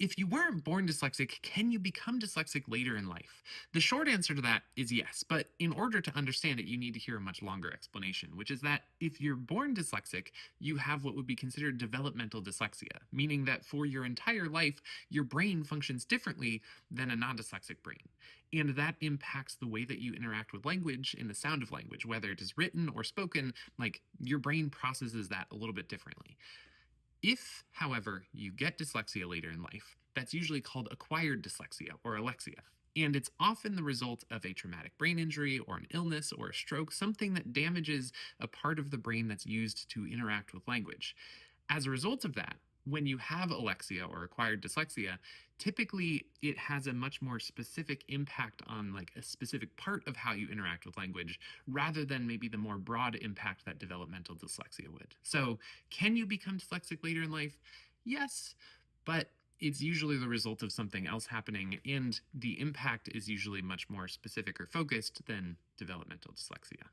If you weren't born dyslexic, can you become dyslexic later in life? The short answer to that is yes, but in order to understand it, you need to hear a much longer explanation, which is that if you're born dyslexic, you have what would be considered developmental dyslexia, meaning that for your entire life, your brain functions differently than a non dyslexic brain. And that impacts the way that you interact with language and the sound of language, whether it is written or spoken, like your brain processes that a little bit differently. If, however, you get dyslexia later in life, that's usually called acquired dyslexia or alexia. And it's often the result of a traumatic brain injury or an illness or a stroke, something that damages a part of the brain that's used to interact with language. As a result of that, when you have alexia or acquired dyslexia, typically it has a much more specific impact on like a specific part of how you interact with language rather than maybe the more broad impact that developmental dyslexia would. So, can you become dyslexic later in life? Yes, but it's usually the result of something else happening, and the impact is usually much more specific or focused than developmental dyslexia.